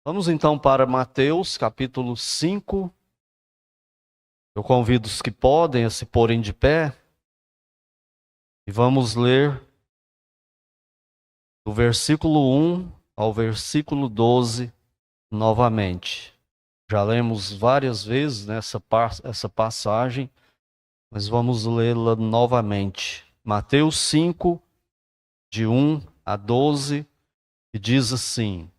Vamos então para Mateus, capítulo 5. Eu convido os que podem a se porem de pé e vamos ler do versículo 1 ao versículo 12 novamente. Já lemos várias vezes essa passagem, mas vamos lê-la novamente. Mateus 5, de 1 a 12, e diz assim: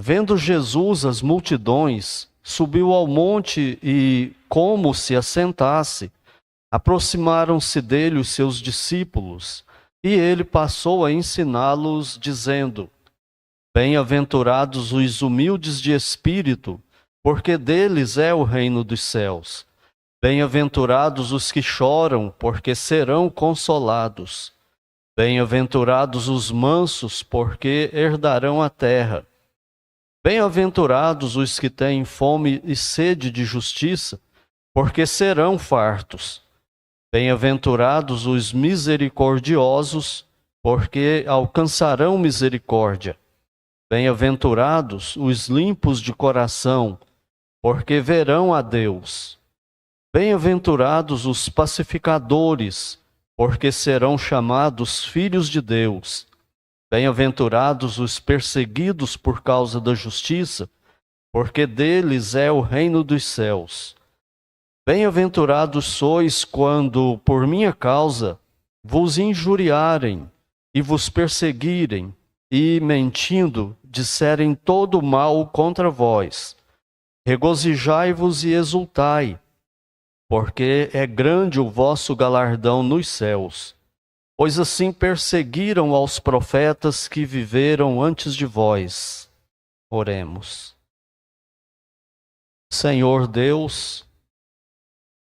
Vendo Jesus as multidões, subiu ao monte e, como se assentasse, aproximaram-se dele os seus discípulos, e ele passou a ensiná-los, dizendo: Bem-aventurados os humildes de espírito, porque deles é o reino dos céus. Bem-aventurados os que choram, porque serão consolados. Bem-aventurados os mansos, porque herdarão a terra. Bem-aventurados os que têm fome e sede de justiça, porque serão fartos. Bem-aventurados os misericordiosos, porque alcançarão misericórdia. Bem-aventurados os limpos de coração, porque verão a Deus. Bem-aventurados os pacificadores, porque serão chamados filhos de Deus. Bem-aventurados os perseguidos por causa da justiça, porque deles é o reino dos céus. Bem-aventurados sois quando, por minha causa, vos injuriarem e vos perseguirem, e, mentindo, disserem todo mal contra vós. Regozijai-vos e exultai, porque é grande o vosso galardão nos céus. Pois assim perseguiram aos profetas que viveram antes de vós. Oremos. Senhor Deus,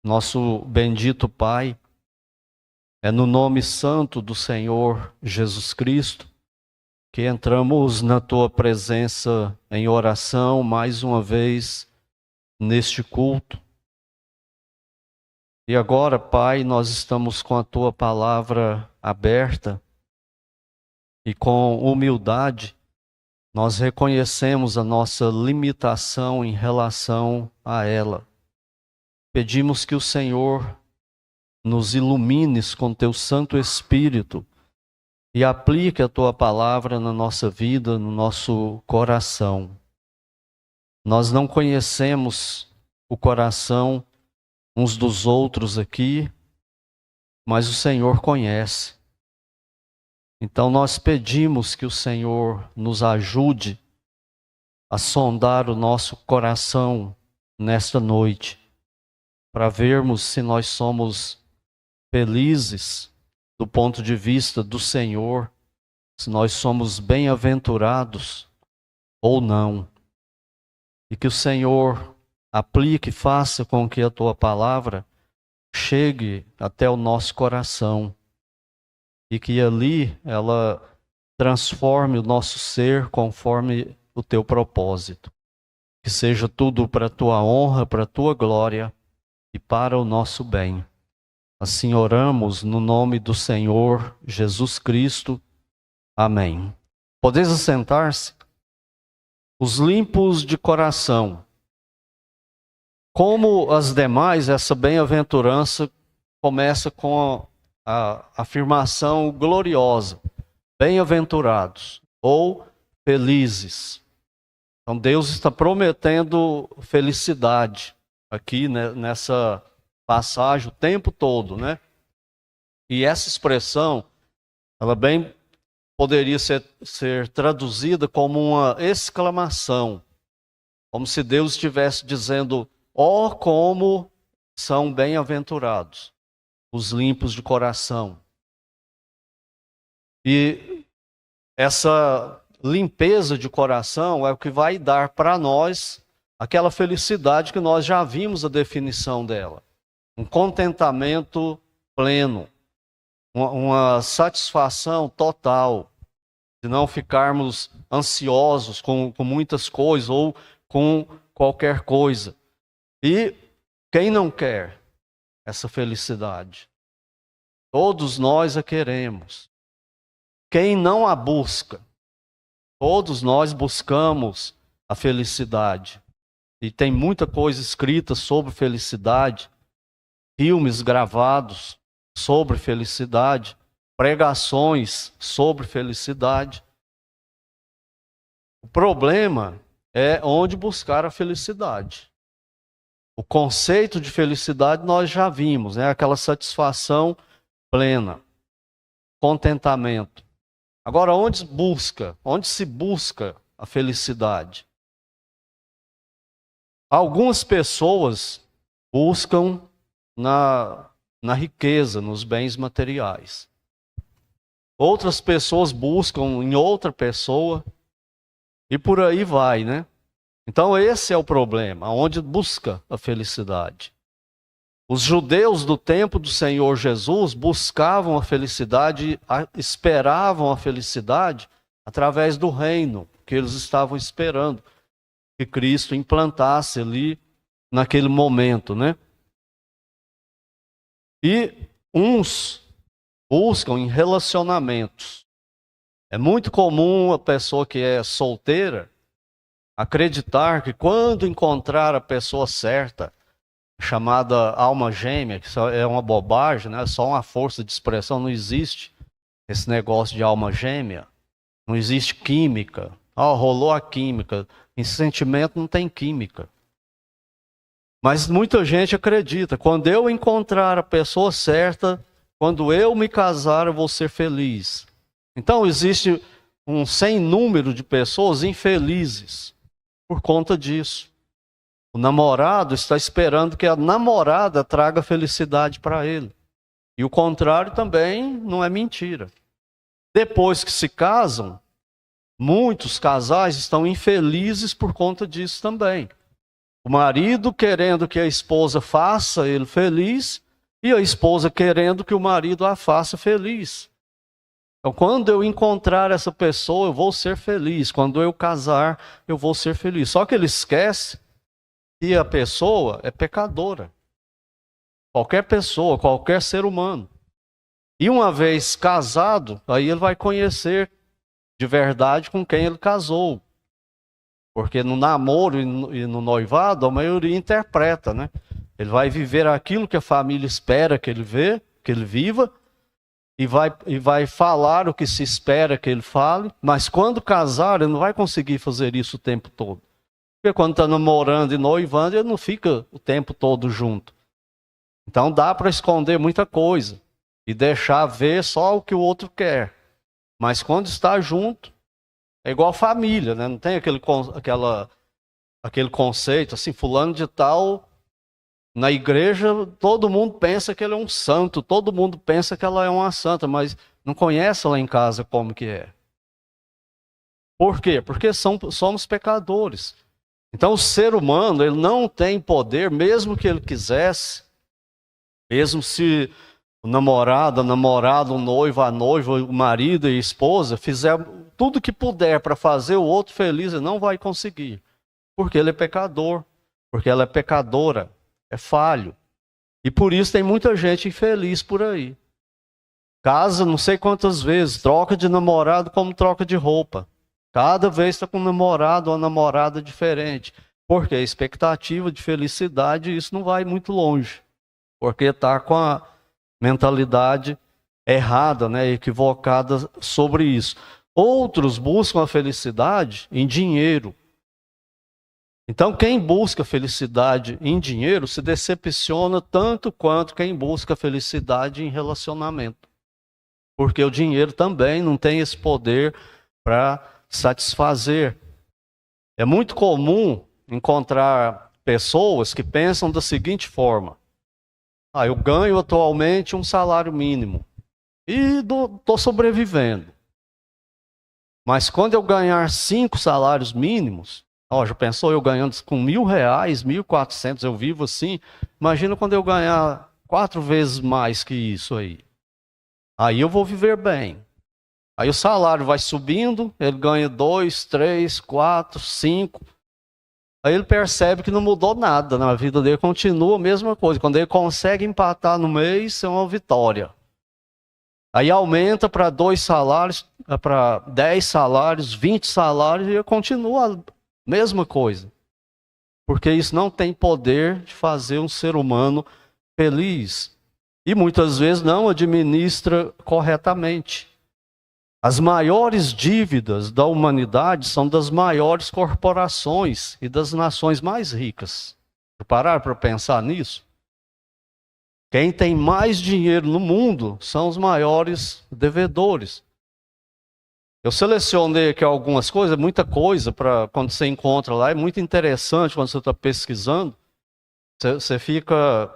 nosso bendito Pai, é no nome santo do Senhor Jesus Cristo que entramos na Tua presença em oração mais uma vez neste culto. E agora, Pai, nós estamos com a Tua palavra aberta e com humildade nós reconhecemos a nossa limitação em relação a ela. Pedimos que o Senhor nos ilumines com Teu Santo Espírito e aplique a Tua palavra na nossa vida, no nosso coração. Nós não conhecemos o coração uns dos outros aqui, mas o Senhor conhece. Então nós pedimos que o Senhor nos ajude a sondar o nosso coração nesta noite, para vermos se nós somos felizes do ponto de vista do Senhor, se nós somos bem-aventurados ou não. E que o Senhor aplique, faça com que a Tua palavra chegue até o nosso coração e que ali ela transforme o nosso ser conforme o Teu propósito. Que seja tudo para a Tua honra, para a Tua glória e para o nosso bem. Assim oramos no nome do Senhor Jesus Cristo. Amém. Podeis assentar-se? Os limpos de coração. Como as demais, essa bem-aventurança começa com a afirmação gloriosa: bem-aventurados ou felizes. Então Deus está prometendo felicidade aqui, né, nessa passagem o tempo todo, né? E essa expressão, ela bem poderia ser traduzida como uma exclamação, como se Deus estivesse dizendo: ó, como são bem-aventurados os limpos de coração. E essa limpeza de coração é o que vai dar para nós aquela felicidade que nós já vimos a definição dela. Um contentamento pleno, uma satisfação total, de não ficarmos ansiosos com muitas coisas ou com qualquer coisa. E quem não quer essa felicidade? Todos nós a queremos. Quem não a busca? Todos nós buscamos a felicidade. E tem muita coisa escrita sobre felicidade, filmes gravados sobre felicidade, pregações sobre felicidade. O problema é onde buscar a felicidade. O conceito de felicidade nós já vimos, né? Aquela satisfação plena, contentamento. Agora, onde se busca a felicidade? Algumas pessoas buscam na riqueza, nos bens materiais. Outras pessoas buscam em outra pessoa e por aí vai, né? Então esse é o problema, onde busca a felicidade. Os judeus do tempo do Senhor Jesus buscavam a felicidade, esperavam a felicidade através do reino que eles estavam esperando que Cristo implantasse ali naquele momento, né? E uns buscam em relacionamentos. É muito comum a pessoa que é solteira acreditar que quando encontrar a pessoa certa, chamada alma gêmea, que é uma bobagem, né? É só uma força de expressão, não existe esse negócio de alma gêmea, não existe química. Rolou a química, em sentimento não tem química. Mas muita gente acredita, quando eu encontrar a pessoa certa, quando eu me casar, eu vou ser feliz. Então existe um sem número de pessoas infelizes por conta disso. O namorado está esperando que a namorada traga felicidade para ele. E o contrário também não é mentira. Depois que se casam, muitos casais estão infelizes por conta disso também. O marido querendo que a esposa faça ele feliz e a esposa querendo que o marido a faça feliz. Então, quando eu encontrar essa pessoa, eu vou ser feliz. Quando eu casar, eu vou ser feliz. Só que ele esquece que a pessoa é pecadora. Qualquer pessoa, qualquer ser humano. E uma vez casado, aí ele vai conhecer de verdade com quem ele casou. Porque no namoro e no noivado, a maioria interpreta, né? Ele vai viver aquilo que a família espera que ele viva, e vai falar o que se espera que ele fale, mas quando casar, ele não vai conseguir fazer isso o tempo todo. Porque quando está namorando e noivando, ele não fica o tempo todo junto. Então dá para esconder muita coisa e deixar ver só o que o outro quer. Mas quando está junto, é igual família, né? Não tem aquele conceito assim, fulano de tal, na igreja todo mundo pensa que ele é um santo, todo mundo pensa que ela é uma santa, mas não conhece lá em casa como que é. Por quê? Porque somos pecadores. Então o ser humano, ele não tem poder, mesmo que ele quisesse, mesmo se o namorado, a namorada, o noivo, a noiva, o marido e a esposa fizer tudo que puder para fazer o outro feliz, ele não vai conseguir. Porque ele é pecador, porque ela é pecadora, é falho. E por isso tem muita gente infeliz por aí. Casa não sei quantas vezes, troca de namorado como troca de roupa. Cada vez está com um namorado ou uma namorada diferente. Porque a expectativa de felicidade, isso não vai muito longe. Porque está com a mentalidade errada, né, equivocada sobre isso. Outros buscam a felicidade em dinheiro. Então, quem busca felicidade em dinheiro se decepciona tanto quanto quem busca felicidade em relacionamento. Porque o dinheiro também não tem esse poder para satisfazer. É muito comum encontrar pessoas que pensam da seguinte forma: eu ganho atualmente um salário mínimo e estou sobrevivendo. Mas quando eu ganhar 5 salários mínimos, já pensou eu ganhando com R$1.000, 1.400, eu vivo assim? Imagina quando eu ganhar 4 vezes mais que isso aí. Aí eu vou viver bem. Aí o salário vai subindo, ele ganha 2, 3, 4, 5. Aí ele percebe que não mudou nada na vida dele, continua a mesma coisa. Quando ele consegue empatar no mês, é uma vitória. Aí aumenta para 2 salários, para 10 salários, 20 salários, e continua Mesma coisa. Porque isso não tem poder de fazer um ser humano feliz. E muitas vezes não administra corretamente. As maiores dívidas da humanidade são das maiores corporações e das nações mais ricas. Parar para pensar nisso? Quem tem mais dinheiro no mundo são os maiores devedores. Eu selecionei aqui algumas coisas, muita coisa para quando você encontra lá, é muito interessante quando você está pesquisando. Você fica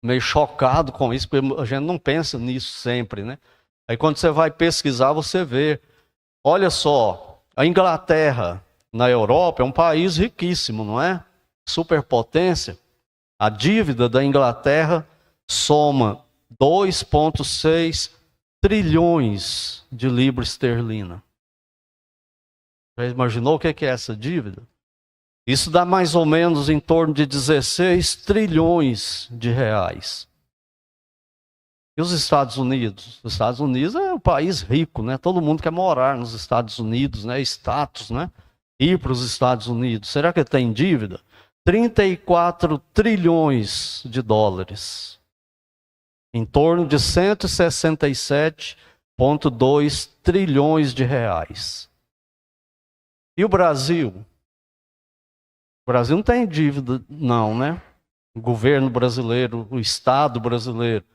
meio chocado com isso, porque a gente não pensa nisso sempre, né? Aí quando você vai pesquisar, você vê. Olha só, a Inglaterra na Europa é um país riquíssimo, não é? Superpotência. A dívida da Inglaterra soma 2,6 trilhões de libras esterlina. Já imaginou o que é essa dívida? Isso dá mais ou menos em torno de 16 trilhões de reais. E os Estados Unidos? Os Estados Unidos é um país rico, né? Todo mundo quer morar nos Estados Unidos, né? Status, né? Ir para os Estados Unidos. Será que tem dívida? 34 trilhões de dólares. Em torno de 167,2 trilhões de reais. E o Brasil? O Brasil não tem dívida, não, né? O governo brasileiro, o Estado brasileiro.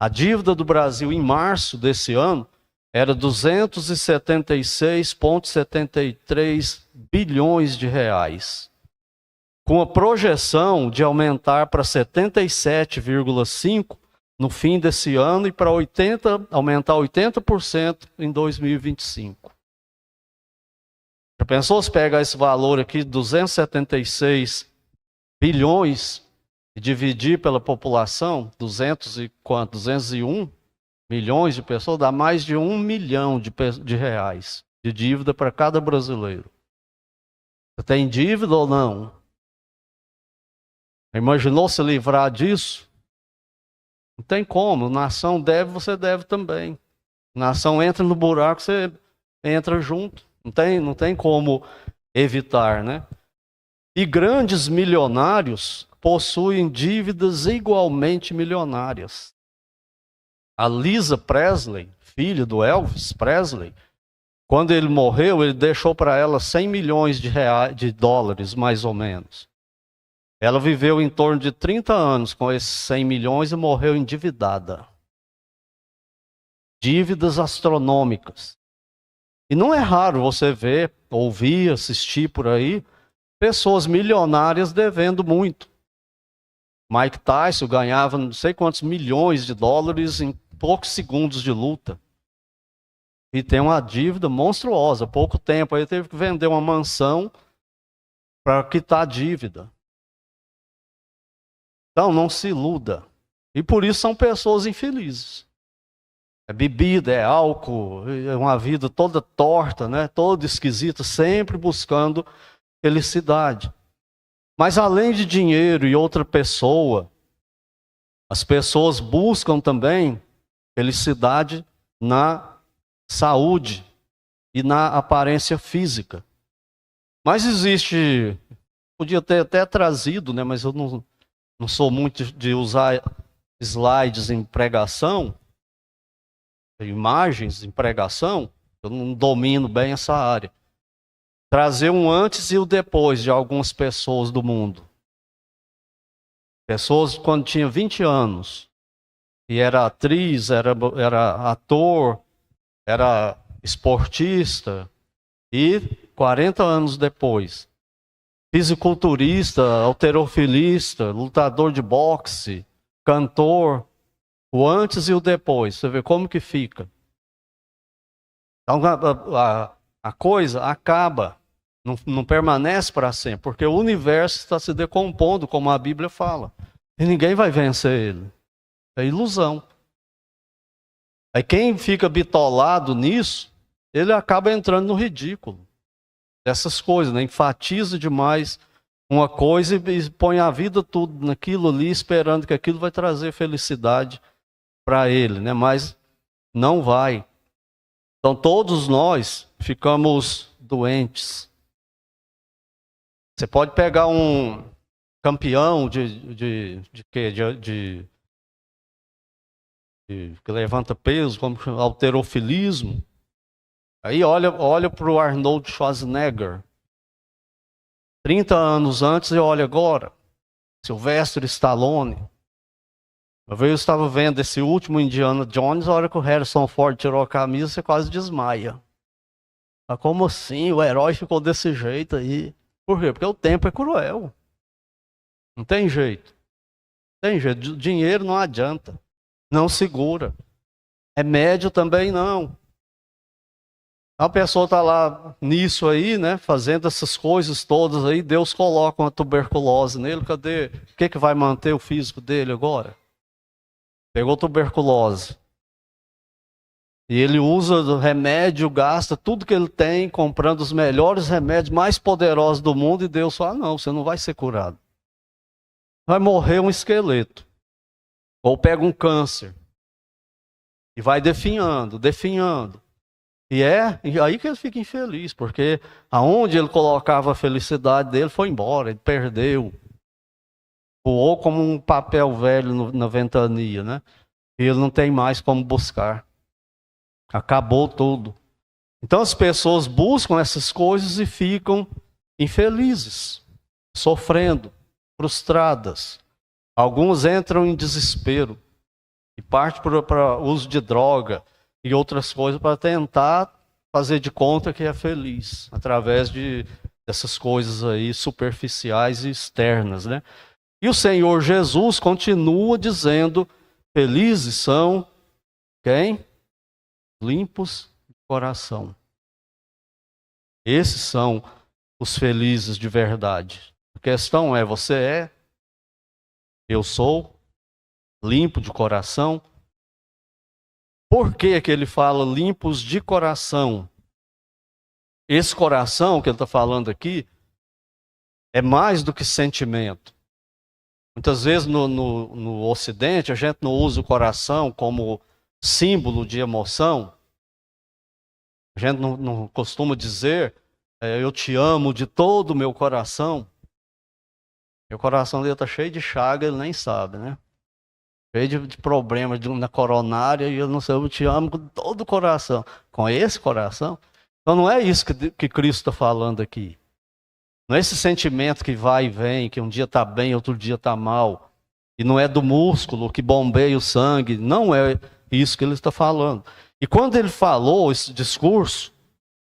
A dívida do Brasil em março desse ano era 276,73 bilhões de reais, com a projeção de aumentar para 77,5 no fim desse ano e para aumentar 80% em 2025. Já pensou se pegar esse valor aqui, 276 bilhões, e dividir pela população, 201 milhões de pessoas, dá mais de 1 milhão de reais de dívida para cada brasileiro. Você tem dívida ou não? Imaginou se livrar disso? Não tem como. Nação deve, você deve também. Nação entra no buraco, você entra junto. Não tem como evitar, né? E grandes milionários possuem dívidas igualmente milionárias. A Lisa Presley, filha do Elvis Presley, quando ele morreu, ele deixou para ela 100 milhões de dólares, mais ou menos. Ela viveu em torno de 30 anos com esses 100 milhões e morreu endividada. Dívidas astronômicas. E não é raro você ver, ouvir, assistir por aí, pessoas milionárias devendo muito. Mike Tyson ganhava não sei quantos milhões de dólares em poucos segundos de luta. E tem uma dívida monstruosa. Há pouco tempo ele teve que vender uma mansão para quitar a dívida. Então não se iluda. E por isso são pessoas infelizes. É bebida, é álcool, é uma vida toda torta, né? Toda esquisita, sempre buscando felicidade. Mas além de dinheiro e outra pessoa, as pessoas buscam também felicidade na saúde e na aparência física. Mas existe, podia ter até trazido, né? Mas eu não sou muito de usar slides em pregação, imagens em pregação, eu não domino bem essa área. Trazer um antes e o depois de algumas pessoas do mundo. Pessoas quando tinha 20 anos, e era atriz, era ator, era esportista, e 40 anos depois, fisiculturista, halterofilista, lutador de boxe, cantor, o antes e o depois. Você vê como que fica. Então a coisa acaba. Não permanece para sempre, porque o universo está se decompondo, como a Bíblia fala. E ninguém vai vencer ele. É ilusão. Aí quem fica bitolado nisso, ele acaba entrando no ridículo. Essas coisas, né? Enfatiza demais uma coisa e põe a vida tudo naquilo ali, esperando que aquilo vai trazer felicidade para ele, né? Mas não vai. Então todos nós ficamos doentes. Você pode pegar um campeão de que levanta peso, como halterofilismo. Aí olha para o Arnold Schwarzenegger. 30 anos antes e olha agora. Sylvester Stallone. Uma vez eu estava vendo esse último Indiana Jones, a hora que o Harrison Ford tirou a camisa, você quase desmaia. Mas como assim? O herói ficou desse jeito aí. Por quê? Porque o tempo é cruel. Não tem jeito. Não tem jeito. Dinheiro não adianta. Não segura. Remédio também não. A pessoa está lá nisso aí, né? Fazendo essas coisas todas aí. Deus coloca uma tuberculose nele. Cadê? O que vai manter o físico dele agora? Pegou tuberculose. E ele usa o remédio, gasta tudo que ele tem, comprando os melhores remédios mais poderosos do mundo. E Deus fala, não, você não vai ser curado. Vai morrer um esqueleto. Ou pega um câncer. E vai definhando. E aí que ele fica infeliz, porque aonde ele colocava a felicidade dele foi embora, ele perdeu. Voou como um papel velho na ventania, né? E ele não tem mais como buscar. Acabou tudo. Então as pessoas buscam essas coisas e ficam infelizes, sofrendo, frustradas. Alguns entram em desespero e partem para o uso de droga e outras coisas para tentar fazer de conta que é feliz, através dessas coisas aí superficiais e externas, né? E o Senhor Jesus continua dizendo, felizes são quem? Limpos de coração. Esses são os felizes de verdade. A questão é, você é? Eu sou? Limpo de coração? Por que ele fala limpos de coração? Esse coração que ele está falando aqui é mais do que sentimento. Muitas vezes no Ocidente a gente não usa o coração como símbolo de emoção. A gente não costuma dizer eu te amo de todo o meu coração. Meu coração dele está cheio de chaga, ele nem sabe, né? Cheio de problemas na coronária e eu não sei, eu te amo com todo o coração. Com esse coração? Então não é isso que Cristo está falando aqui. Não é esse sentimento que vai e vem, que um dia está bem, outro dia está mal. E não é do músculo que bombeia o sangue. Não é isso que ele está falando. E quando ele falou esse discurso,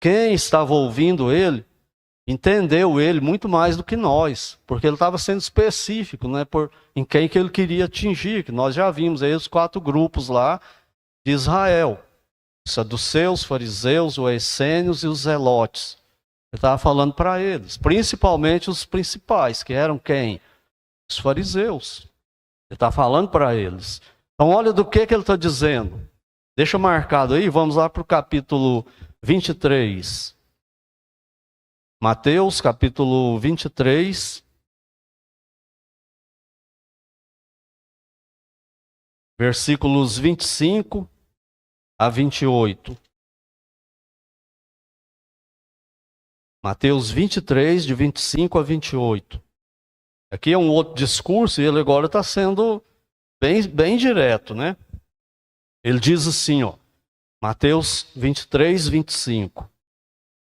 quem estava ouvindo ele, entendeu ele muito mais do que nós, porque ele estava sendo específico, né, em quem que ele queria atingir, que nós já vimos aí os 4 grupos lá de Israel, os saduceus, fariseus, os essênios e os zelotes. Ele estava falando para eles, principalmente os principais, que eram quem? Os fariseus. Ele está falando para eles. Então olha do que ele está dizendo. Deixa marcado aí, vamos lá para o capítulo 23. Mateus, capítulo 23, versículos 25 a 28. Mateus 23, de 25 a 28. Aqui é um outro discurso e ele agora está sendo bem direto, né? Ele diz assim, ó, Mateus 23, 25.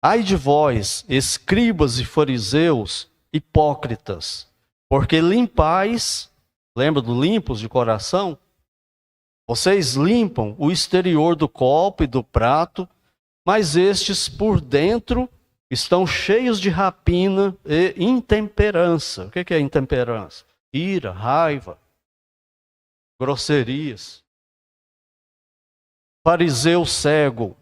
Ai de vós, escribas e fariseus, hipócritas, porque limpais, lembra do limpos de coração? Vocês limpam o exterior do copo e do prato, mas estes por dentro estão cheios de rapina e intemperança. O que é intemperança? Ira, raiva, grosserias. Fariseu cego,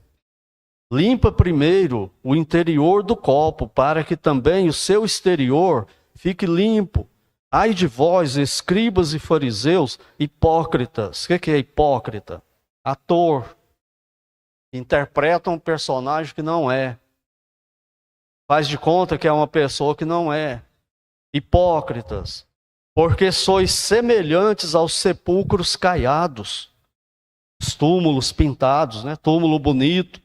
limpa primeiro o interior do copo, para que também o seu exterior fique limpo. Ai de vós, escribas e fariseus, hipócritas. O que é hipócrita? Ator. Interpreta um personagem que não é. Faz de conta que é uma pessoa que não é. Hipócritas. Porque sois semelhantes aos sepulcros caiados. Os túmulos pintados, né? Túmulo bonito.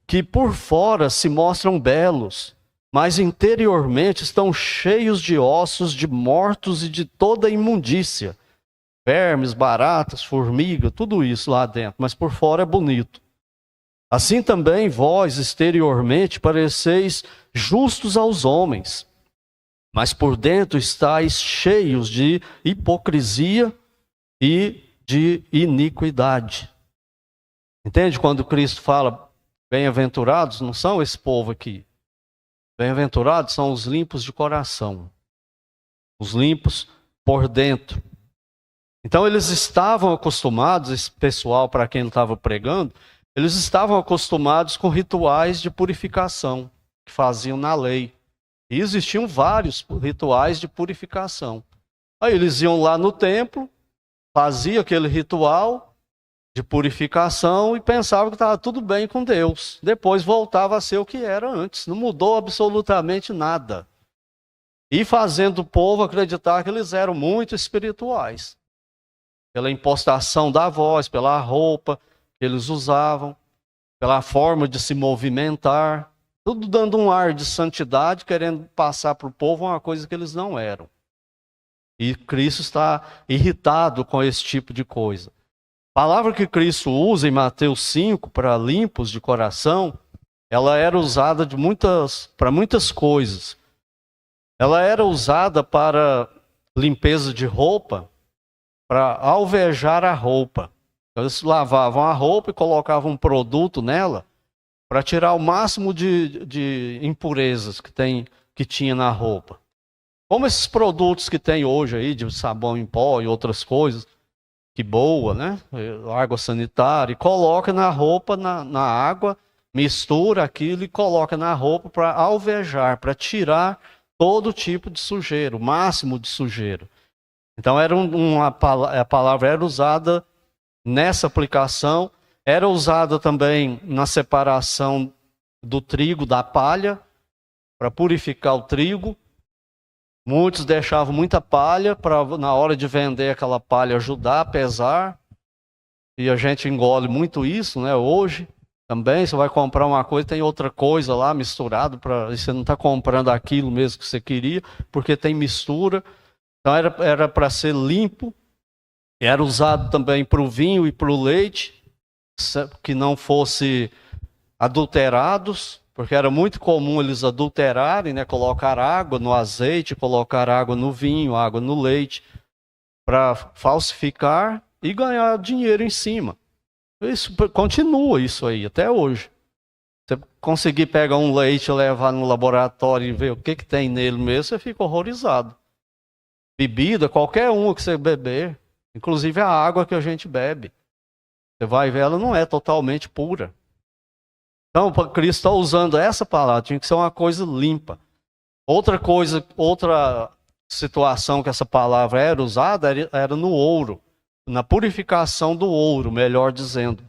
Que por fora se mostram belos, mas interiormente estão cheios de ossos de mortos e de toda imundícia. Vermes, baratas, formiga, tudo isso lá dentro, mas por fora é bonito. Assim também vós, exteriormente, pareceis justos aos homens, mas por dentro estáis cheios de hipocrisia e de iniquidade. Entende? Quando Cristo fala, bem-aventurados, não são esse povo aqui. Bem-aventurados são os limpos de coração, os limpos por dentro. Então eles estavam acostumados, esse pessoal para quem ele estava pregando, eles estavam acostumados com rituais de purificação que faziam na lei. E existiam vários rituais de purificação. Aí eles iam lá no templo, faziam aquele ritual de purificação e pensavam que estava tudo bem com Deus. Depois voltava a ser o que era antes. Não mudou absolutamente nada. E fazendo o povo acreditar que eles eram muito espirituais. Pela impostação da voz, pela roupa que eles usavam, pela forma de se movimentar. Tudo dando um ar de santidade, querendo passar para o povo uma coisa que eles não eram. E Cristo está irritado com esse tipo de coisa. A palavra que Cristo usa em Mateus 5 para limpos de coração, ela era usada para muitas coisas. Ela era usada para limpeza de roupa, para alvejar a roupa. Eles lavavam a roupa e colocavam um produto nela para tirar o máximo de impurezas que tinha na roupa. Como esses produtos que tem hoje aí, de sabão em pó e outras coisas, que boa, né? Água sanitária, e coloca na roupa, na água, mistura aquilo e coloca na roupa para alvejar, para tirar todo tipo de sujeira, o máximo de sujeira. Então a palavra era usada nessa aplicação, era usada também na separação do trigo da palha, para purificar o trigo. Muitos deixavam muita palha para na hora de vender aquela palha ajudar a pesar. E a gente engole muito isso, né? Hoje também você vai comprar uma coisa, tem outra coisa lá misturado, e você não está comprando aquilo mesmo que você queria, porque tem mistura. Então era para ser limpo. Era usado também para o vinho e para o leite, que não fosse adulterados, porque era muito comum eles adulterarem, né? Colocar água no azeite, colocar água no vinho, água no leite, para falsificar e ganhar dinheiro em cima. Isso continua isso aí até hoje. Você conseguir pegar um leite e levar no laboratório e ver o que tem nele mesmo, você fica horrorizado. Bebida, qualquer uma que você beber, inclusive a água que a gente bebe, você vai ver, ela não é totalmente pura. Então, Cristo está usando essa palavra, tinha que ser uma coisa limpa. Outra situação que essa palavra era usada era no ouro, na purificação do ouro, melhor dizendo.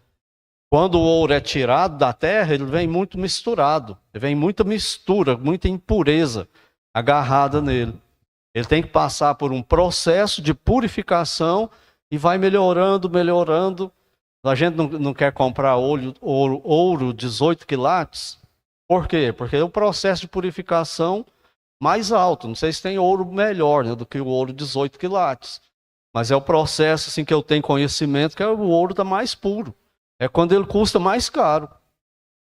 Quando o ouro é tirado da terra, ele vem muito misturado, vem muita mistura, muita impureza agarrada nele. Ele tem que passar por um processo de purificação e vai melhorando, melhorando. A gente não quer comprar ouro 18 quilates. Por quê? Porque é um processo de purificação mais alto. Não sei se tem ouro melhor, né, do que o ouro 18 quilates. Mas é o processo assim, que eu tenho conhecimento, que é o ouro da mais puro. É quando ele custa mais caro.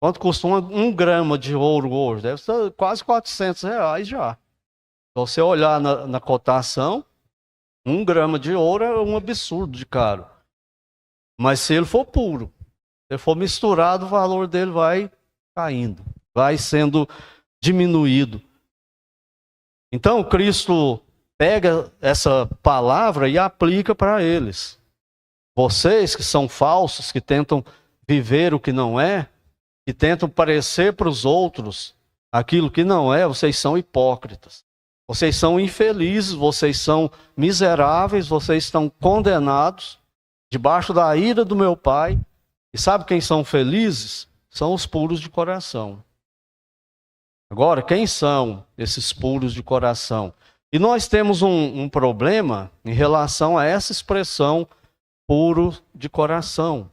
Quanto custa um grama de ouro hoje? Deve ser quase R$ 400 já. Se você olhar na cotação, 1 grama de ouro é um absurdo de caro. Mas se ele for puro, se ele for misturado, o valor dele vai caindo, vai sendo diminuído. Então Cristo pega essa palavra e aplica para eles. Vocês que são falsos, que tentam viver o que não é, que tentam parecer para os outros aquilo que não é, vocês são hipócritas. Vocês são infelizes, vocês são miseráveis, vocês estão condenados debaixo da ira do meu Pai. E sabe quem são felizes? São os puros de coração. Agora, quem são esses puros de coração? E nós temos um problema em relação a essa expressão puro de coração.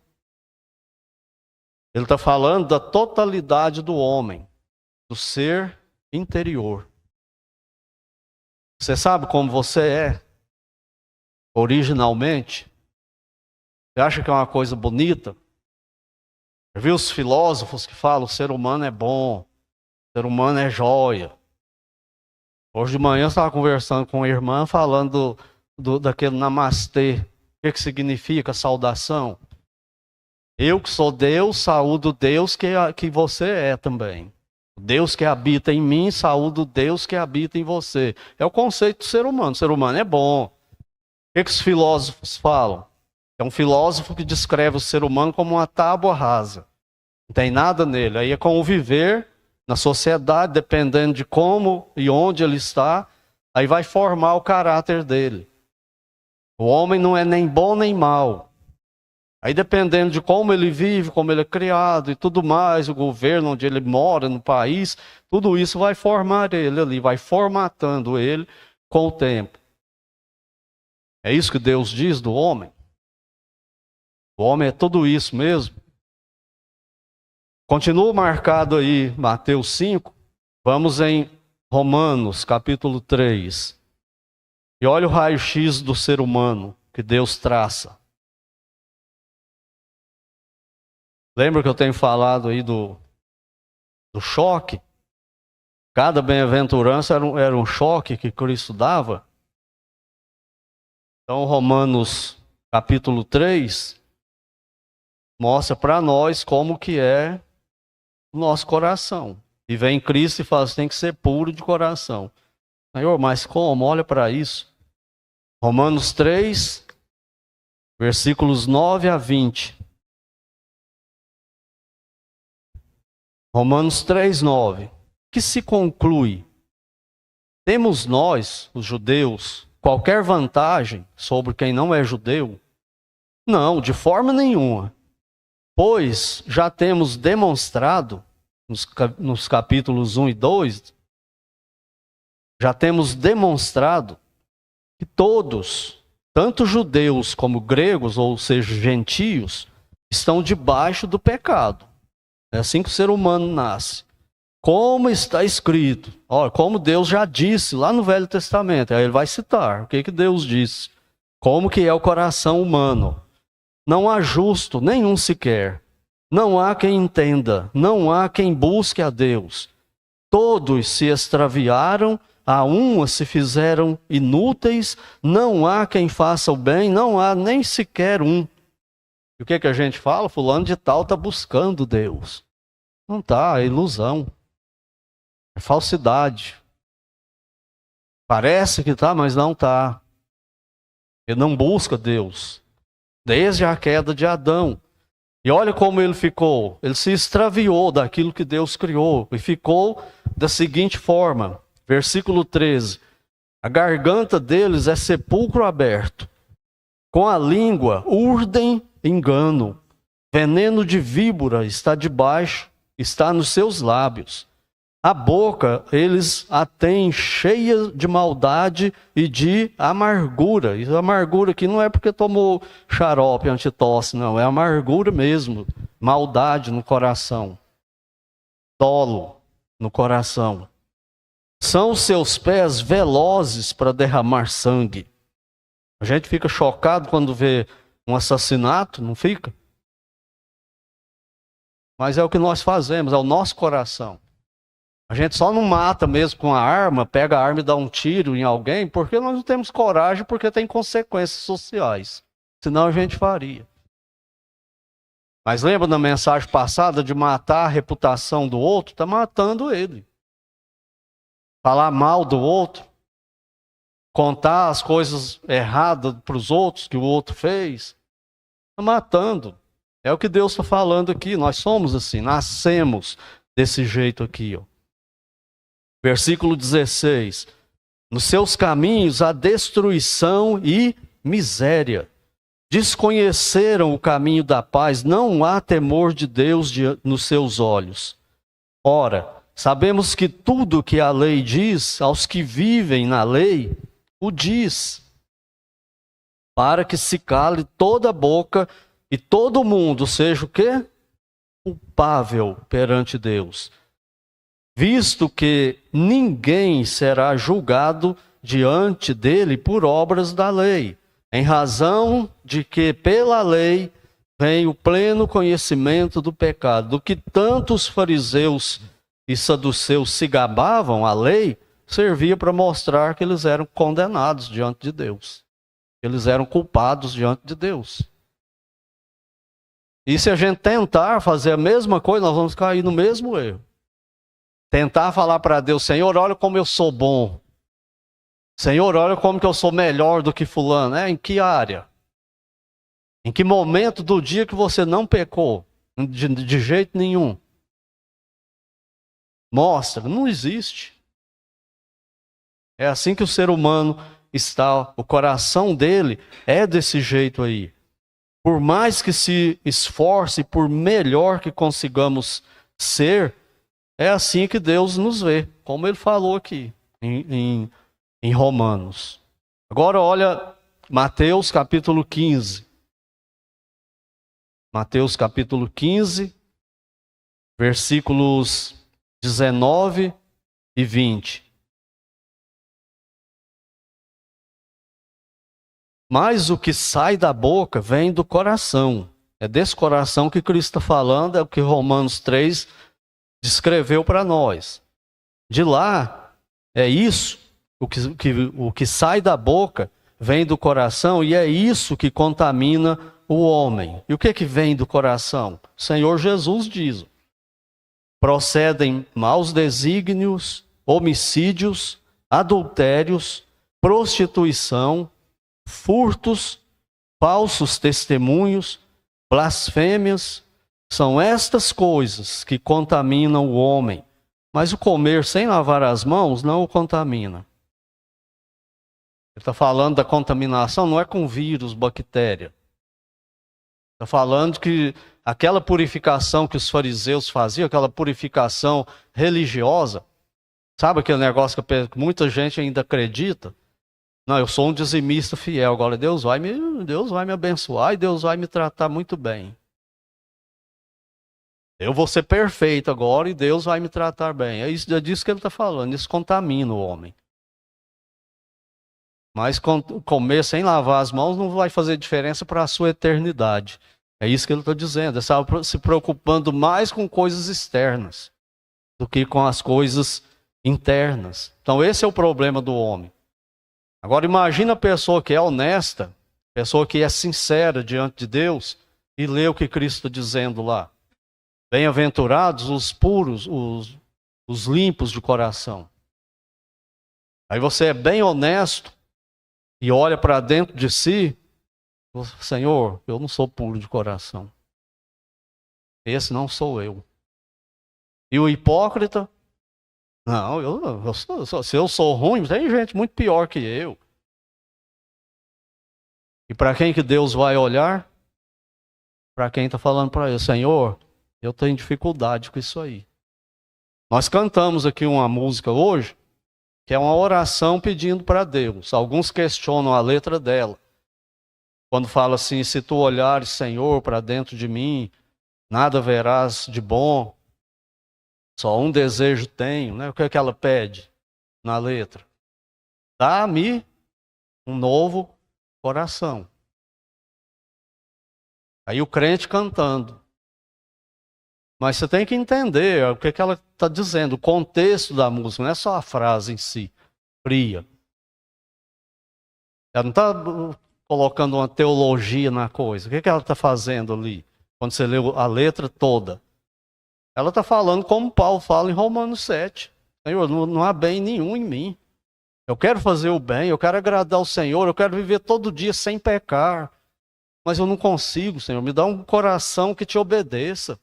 Ele está falando da totalidade do homem, do ser interior. Você sabe como você é originalmente? Você acha que é uma coisa bonita? Já viu os filósofos que falam: o ser humano é bom, o ser humano é joia. Hoje de manhã eu estava conversando com uma irmã falando daquele namastê. O que significa saudação? Eu que sou Deus, saúdo Deus que você é também. Deus que habita em mim, saúdo Deus que habita em você. É o conceito do ser humano. O ser humano é bom. O que os filósofos falam? É um filósofo que descreve o ser humano como uma tábua rasa. Não tem nada nele. Aí é conviver na sociedade, dependendo de como e onde ele está, aí vai formar o caráter dele. O homem não é nem bom nem mau. Aí dependendo de como ele vive, como ele é criado e tudo mais, o governo onde ele mora, no país, tudo isso vai formar ele ali, vai formatando ele com o tempo. É isso que Deus diz do homem? O homem é tudo isso mesmo? Continua marcado aí Mateus 5, vamos em Romanos capítulo 3. E olha o raio-x do ser humano que Deus traça. Lembra que eu tenho falado aí do choque? Cada bem-aventurança era um choque que Cristo dava. Então Romanos capítulo 3 mostra para nós como que é o nosso coração. E vem Cristo e fala: você tem que ser puro de coração. Senhor, mas como? Olha para isso. Romanos 3, versículos 9 a 20. Romanos 3, 9. Que se conclui? Temos nós, os judeus, qualquer vantagem sobre quem não é judeu? Não, de forma nenhuma. Pois já temos demonstrado, nos capítulos 1 e 2, já temos demonstrado que todos, tanto judeus como gregos, ou seja, gentios, estão debaixo do pecado. É assim que o ser humano nasce. Como está escrito, olha, como Deus já disse lá no Velho Testamento, aí ele vai citar o que Deus disse, como que é o coração humano. Não há justo nenhum sequer, não há quem entenda, não há quem busque a Deus. Todos se extraviaram, a umas se fizeram inúteis, não há quem faça o bem, não há nem sequer um. E o que a gente fala? Fulano de tal está buscando Deus. Não está, é ilusão. É falsidade. Parece que está, mas não está. Ele não busca Deus. Desde a queda de Adão. E olha como ele ficou. Ele se extraviou daquilo que Deus criou. E ficou da seguinte forma. Versículo 13. A garganta deles é sepulcro aberto. Com a língua urdem engano. Veneno de víbora está debaixo, está nos seus lábios. A boca eles a têm cheia de maldade e de amargura. E a amargura aqui não é porque tomou xarope antitosse, não. É amargura mesmo. Maldade no coração. Dolo no coração. São os seus pés velozes para derramar sangue. A gente fica chocado quando vê um assassinato, não fica? Mas é o que nós fazemos, é o nosso coração. A gente só não mata mesmo com a arma, pega a arma e dá um tiro em alguém, porque nós não temos coragem, porque tem consequências sociais. Senão a gente faria. Mas lembra da mensagem passada de matar a reputação do outro? Está matando ele. Falar mal do outro. Contar as coisas erradas para os outros que o outro fez. Está matando. É o que Deus está falando aqui. Nós somos assim, nascemos desse jeito aqui, ó. Versículo 16. Nos seus caminhos há destruição e miséria. Desconheceram o caminho da paz, não há temor de Deus nos seus olhos. Ora, sabemos que tudo que a lei diz, aos que vivem na lei, o diz, para que se cale toda a boca e todo mundo seja o quê? Culpável perante Deus. visto que ninguém será julgado diante dele por obras da lei, em razão de que pela lei vem o pleno conhecimento do pecado. Do que tantos fariseus e saduceus se gabavam, a lei servia para mostrar que eles eram condenados diante de Deus. Eles eram culpados diante de Deus. E se a gente tentar fazer a mesma coisa, nós vamos cair no mesmo erro. Tentar falar para Deus: Senhor, olha como eu sou bom. Senhor, olha como que eu sou melhor do que fulano. Em que área? Em que momento do dia que você não pecou? De jeito nenhum. Mostra, não existe. É assim que o ser humano está, o coração dele é desse jeito aí. Por mais que se esforce, por melhor que consigamos ser, é assim que Deus nos vê, como ele falou aqui em Romanos. Agora olha Mateus capítulo 15. Mateus capítulo 15, versículos 19 e 20. Mas o que sai da boca vem do coração. É desse coração que Cristo está falando, é o que Romanos 3 descreveu para nós. De lá, é isso, o que sai da boca vem do coração, e é isso que contamina o homem. E o que vem do coração? O Senhor Jesus diz: procedem maus desígnios, homicídios, adultérios, prostituição, furtos, falsos testemunhos, blasfêmias. São estas coisas que contaminam o homem. Mas o comer sem lavar as mãos não o contamina. Ele está falando da contaminação, não é com vírus, bactéria. Está falando que aquela purificação que os fariseus faziam, aquela purificação religiosa, sabe aquele negócio que muita gente ainda acredita? Não, eu sou um dizimista fiel, agora Deus vai me abençoar e Deus vai me tratar muito bem. Eu vou ser perfeito agora e Deus vai me tratar bem. É disso que ele está falando, isso contamina o homem. Mas comer sem lavar as mãos não vai fazer diferença para a sua eternidade. É isso que ele está dizendo. Ele está se preocupando mais com coisas externas do que com as coisas internas. Então esse é o problema do homem. Agora imagina a pessoa que é honesta, pessoa que é sincera diante de Deus, e lê o que Cristo está dizendo lá. Bem-aventurados os puros, os limpos de coração. Aí você é bem honesto e olha para dentro de si: Senhor, eu não sou puro de coração. Esse não sou eu. E o hipócrita? Não, se eu sou ruim, tem gente muito pior que eu. E para quem que Deus vai olhar? Para quem está falando para ele: Senhor, eu tenho dificuldade com isso aí. Nós cantamos aqui uma música hoje, que é uma oração pedindo para Deus. Alguns questionam a letra dela. Quando fala assim: se tu olhares, Senhor, para dentro de mim, nada verás de bom. Só um desejo tenho, né? O que é que ela pede na letra? Dá-me um novo coração. Aí o crente cantando. Mas você tem que entender o que é que ela está dizendo, o contexto da música, não é só a frase em si, fria. Ela não está colocando uma teologia na coisa. O que é que ela está fazendo ali, quando você lê a letra toda? Ela está falando como Paulo fala em Romanos 7. Senhor, não há bem nenhum em mim. Eu quero fazer o bem, eu quero agradar o Senhor, eu quero viver todo dia sem pecar. Mas eu não consigo, Senhor. Me dá um coração que te obedeça.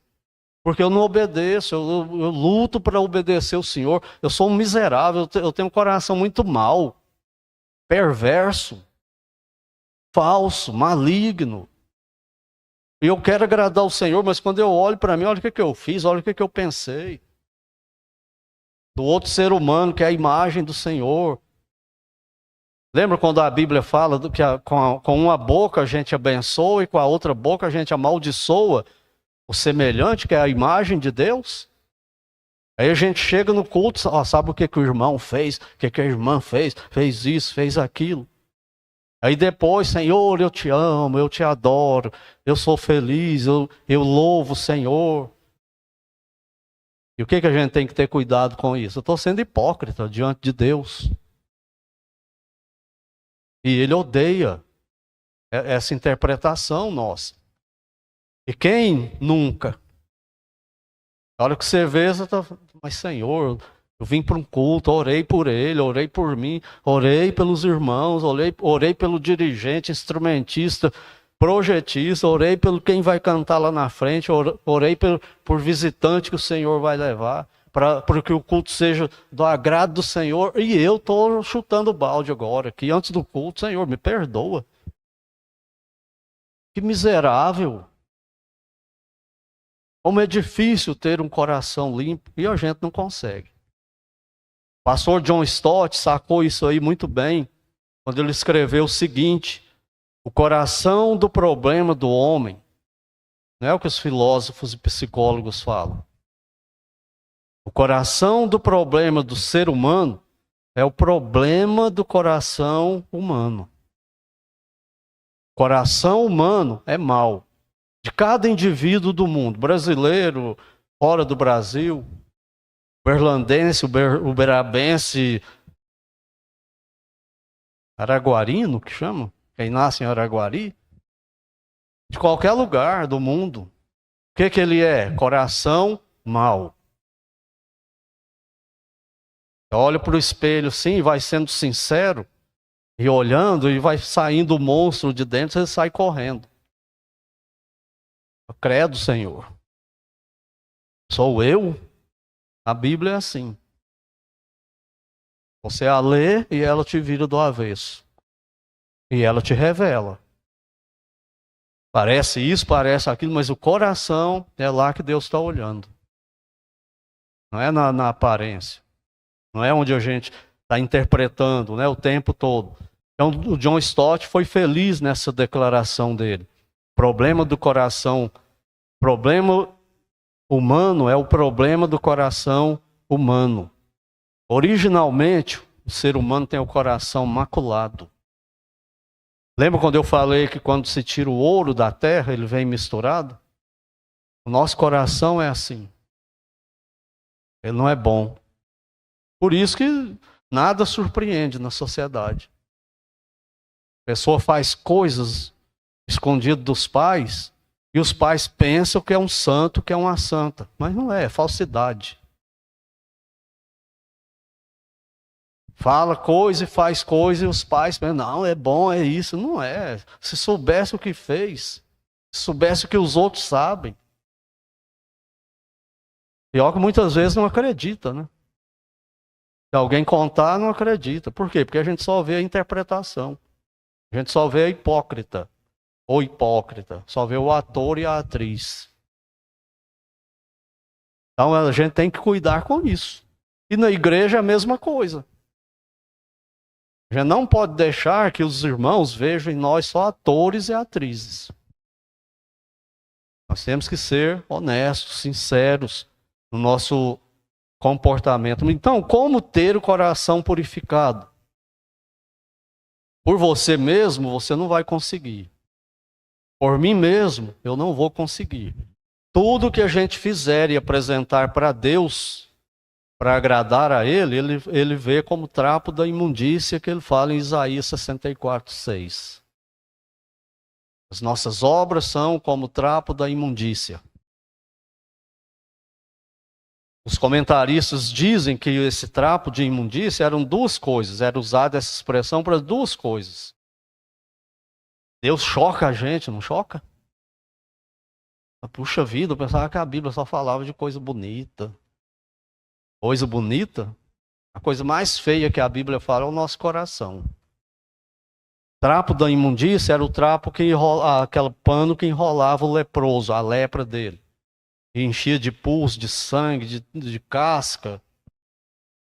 Porque eu não obedeço, eu luto para obedecer o Senhor. Eu sou um miserável, eu tenho um coração muito mau, perverso, falso, maligno. E eu quero agradar o Senhor, mas quando eu olho para mim, olha o que eu fiz, olha o que eu pensei. Do outro ser humano, que é a imagem do Senhor. Lembra quando a Bíblia fala que com uma boca a gente abençoa e com a outra boca a gente amaldiçoa o semelhante, que é a imagem de Deus? Aí a gente chega no culto, ó, sabe o que que o irmão fez? O que que a irmã fez? Fez isso, fez aquilo. Aí depois, Senhor, eu te amo, eu te adoro, eu sou feliz, eu louvo o Senhor. E o que que a gente tem que ter cuidado com isso? Eu estou sendo hipócrita diante de Deus. E Ele odeia essa interpretação nossa. E quem nunca? Na hora que você vê, você está, mas Senhor, eu vim para um culto, orei por ele, orei por mim, orei pelos irmãos, orei pelo dirigente, instrumentista, projetista, orei pelo quem vai cantar lá na frente, orei por visitante que o Senhor vai levar, para que o culto seja do agrado do Senhor. E eu estou chutando o balde agora, que antes do culto, Senhor, me perdoa. Que miserável. Como é difícil ter um coração limpo e a gente não consegue. O pastor John Stott sacou isso aí muito bem quando ele escreveu o seguinte: o coração do problema do homem, não é o que os filósofos e psicólogos falam. O coração do problema do ser humano é o problema do coração humano. O coração humano é mau. De cada indivíduo do mundo, brasileiro, fora do Brasil, berlandense, uberabense, araguarino, que chama? Quem nasce em Araguari, de qualquer lugar do mundo. O que que ele é? Coração mau. Olha para o espelho sim, vai sendo sincero, e olhando, e vai saindo o monstro de dentro, você sai correndo. Credo, Senhor. Sou eu? A Bíblia é assim. Você a lê e ela te vira do avesso. E ela te revela. Parece isso, parece aquilo, mas o coração é lá que Deus está olhando. Não é na aparência. Não é onde a gente está interpretando, né, o tempo todo. Então, o John Stott foi feliz nessa declaração dele. Problema do coração, problema humano é o problema do coração humano. Originalmente, o ser humano tem o coração maculado. Lembra quando eu falei que quando se tira o ouro da terra, ele vem misturado? O nosso coração é assim. Ele não é bom. Por isso que nada surpreende na sociedade. A pessoa faz coisas escondidas dos pais e os pais pensam que é um santo, que é uma santa. Mas não é falsidade. Fala coisa e faz coisa e os pais pensam, não, é bom, é isso. Não é. Se soubesse o que fez, se soubesse o que os outros sabem. Pior que muitas vezes não acredita, né? Se alguém contar, não acredita. Por quê? Porque a gente só vê a interpretação. A gente só vê a hipócrita. Ou hipócrita. Só vê o ator e a atriz. Então a gente tem que cuidar com isso. E na igreja é a mesma coisa. A gente não pode deixar que os irmãos vejam em nós só atores e atrizes. Nós temos que ser honestos, sinceros no nosso comportamento. Então, como ter o coração purificado? Por você mesmo, você não vai conseguir. Por mim mesmo, eu não vou conseguir. Tudo que a gente fizer e apresentar para Deus, para agradar a ele vê como trapo da imundícia que ele fala em Isaías 64:6. As nossas obras são como trapo da imundícia. Os comentaristas dizem que esse trapo de imundícia eram duas coisas, era usada essa expressão para duas coisas. Deus choca a gente, não choca? Puxa vida, eu pensava que a Bíblia só falava de coisa bonita. Coisa bonita? A coisa mais feia que a Bíblia fala é o nosso coração. Trapo da imundícia era o trapo que enrola, aquele pano que enrolava o leproso, a lepra dele. E enchia de pus, de sangue, de casca.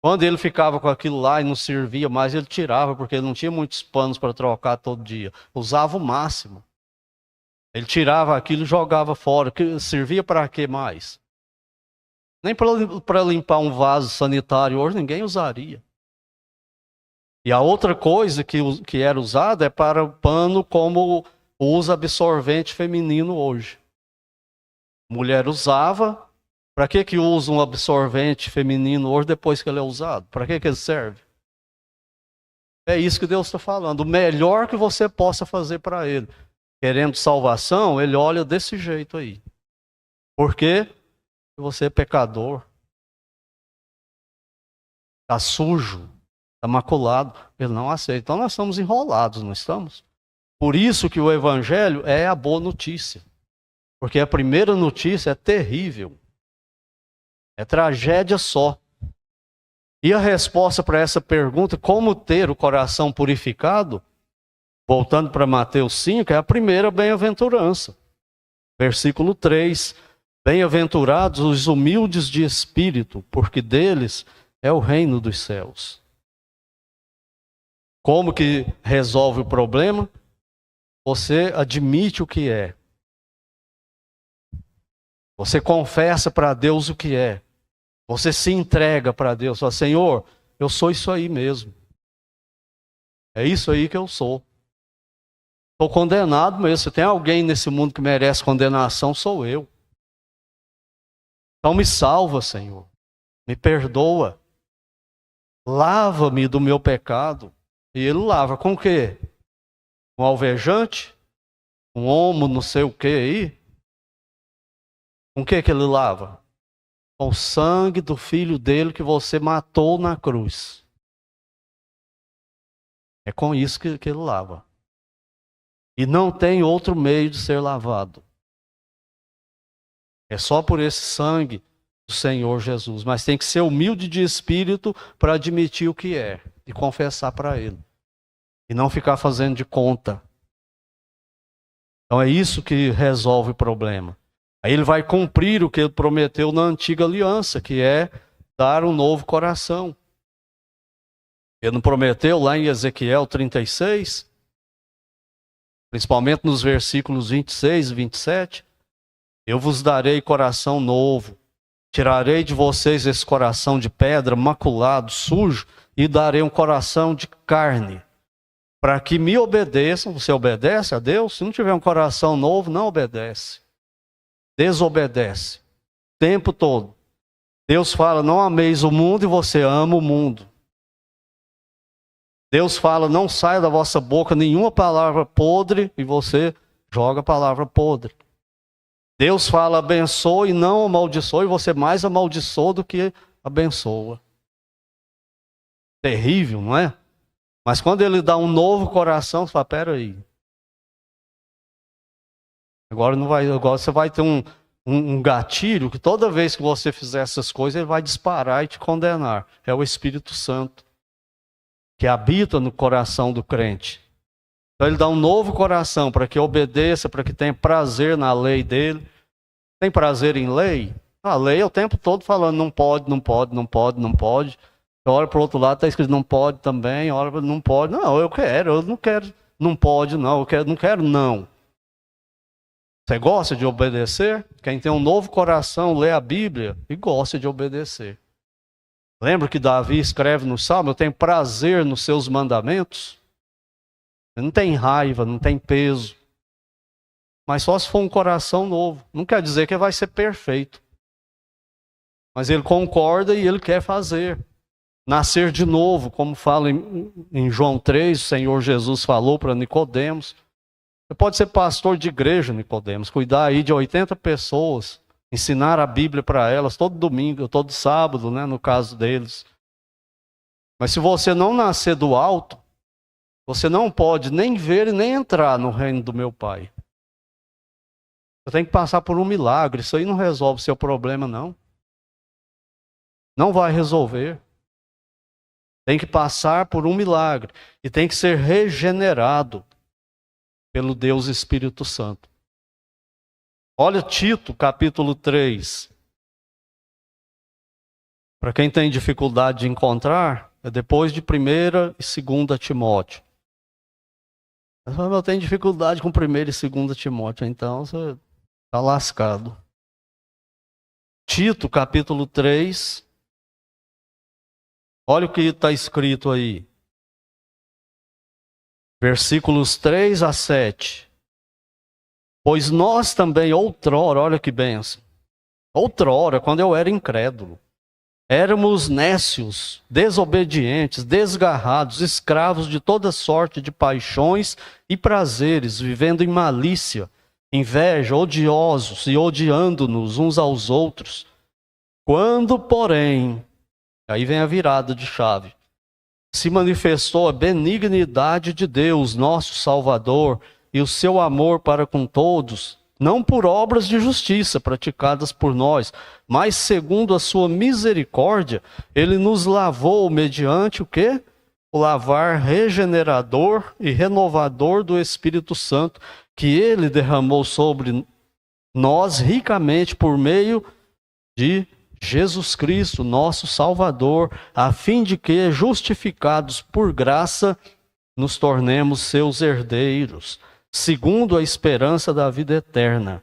Quando ele ficava com aquilo lá e não servia mais, ele tirava, porque ele não tinha muitos panos para trocar todo dia. Usava o máximo. Ele tirava aquilo e jogava fora. Servia para quê mais? Nem para limpar um vaso sanitário hoje ninguém usaria. E a outra coisa que era usada é para o pano como usa absorvente feminino hoje. Mulher usava. Para que usa um absorvente feminino hoje depois que ele é usado? Para que ele serve? É isso que Deus está falando. O melhor que você possa fazer para ele. Querendo salvação, ele olha desse jeito aí. Porque você é pecador. Está sujo. Está maculado. Ele não aceita. Então nós estamos enrolados, não estamos? Por isso que o evangelho é a boa notícia. Porque a primeira notícia é terrível. É tragédia só. E a resposta para essa pergunta, como ter o coração purificado, voltando para Mateus 5, é a primeira bem-aventurança. Versículo 3. Bem-aventurados os humildes de espírito, porque deles é o reino dos céus. Como que resolve o problema? Você admite o que é. Você confessa para Deus o que é. Você se entrega para Deus. Fala, Senhor, eu sou isso aí mesmo. É isso aí que eu sou. Estou condenado mesmo. Se tem alguém nesse mundo que merece condenação, sou eu. Então me salva, Senhor. Me perdoa. Lava-me do meu pecado. E ele lava com o quê? Um alvejante? Um homo não sei o quê aí? Com o que ele lava? Com o sangue do filho dele que você matou na cruz. É com isso que ele lava. E não tem outro meio de ser lavado. É só por esse sangue do Senhor Jesus. Mas tem que ser humilde de espírito para admitir o que é e confessar para Ele. E não ficar fazendo de conta. Então é isso que resolve o problema. Aí ele vai cumprir o que ele prometeu na antiga aliança, que é dar um novo coração. Ele não prometeu lá em Ezequiel 36, principalmente nos versículos 26 e 27, eu vos darei coração novo, tirarei de vocês esse coração de pedra, maculado, sujo, e darei um coração de carne, para que me obedeçam. Você obedece a Deus? Se não tiver um coração novo, não obedece. Desobedece. O tempo todo. Deus fala, não ameis o mundo, e você ama o mundo. Deus fala, não saia da vossa boca nenhuma palavra podre, e você joga a palavra podre. Deus fala, abençoe e não amaldiçoe, e você mais amaldiçoa do que abençoa. Terrível, não é? Mas quando ele dá um novo coração, você fala, peraí. Agora você vai ter um gatilho que toda vez que você fizer essas coisas, ele vai disparar e te condenar. É o Espírito Santo que habita no coração do crente. Então ele dá um novo coração para que obedeça, para que tenha prazer na lei dele. Tem prazer em lei? A lei é o tempo todo falando não pode, não pode, não pode, não pode. Olha para o outro lado, está escrito não pode também, olha, não pode. Não, eu não quero, não pode não, não quero não. Você gosta de obedecer? Quem tem um novo coração lê a Bíblia e gosta de obedecer. Lembra que Davi escreve no Salmo, eu tenho prazer nos seus mandamentos? Não tem raiva, não tem peso. Mas só se for um coração novo. Não quer dizer que vai ser perfeito. Mas ele concorda e ele quer fazer. Nascer de novo, como fala em João 3, o Senhor Jesus falou para Nicodemos. Você pode ser pastor de igreja, Nicodemos, cuidar aí de 80 pessoas, ensinar a Bíblia para elas todo domingo, todo sábado, né, no caso deles. Mas se você não nascer do alto, você não pode nem ver e nem entrar no reino do meu Pai. Você tem que passar por um milagre. Isso aí não resolve o seu problema, não. Não vai resolver. Tem que passar por um milagre. E tem que ser regenerado pelo Deus Espírito Santo. Olha Tito, capítulo 3. Para quem tem dificuldade de encontrar, é depois de 1ª e 2ª Timóteo. Eu tenho dificuldade com 1ª e 2ª Timóteo, então você está lascado. Tito, capítulo 3. Olha o que está escrito aí. Versículos 3 a 7. Pois nós também outrora, olha que bênção. Outrora, quando eu era incrédulo, éramos nécios, desobedientes, desgarrados, escravos de toda sorte de paixões e prazeres, vivendo em malícia, inveja, odiosos e odiando-nos uns aos outros. Quando, porém, aí vem a virada de chave, se manifestou a benignidade de Deus, nosso Salvador, e o seu amor para com todos, não por obras de justiça praticadas por nós, mas segundo a sua misericórdia, ele nos lavou mediante o quê? O lavar regenerador e renovador do Espírito Santo, que ele derramou sobre nós ricamente por meio de Jesus Cristo, nosso Salvador, a fim de que, justificados por graça, nos tornemos seus herdeiros, segundo a esperança da vida eterna.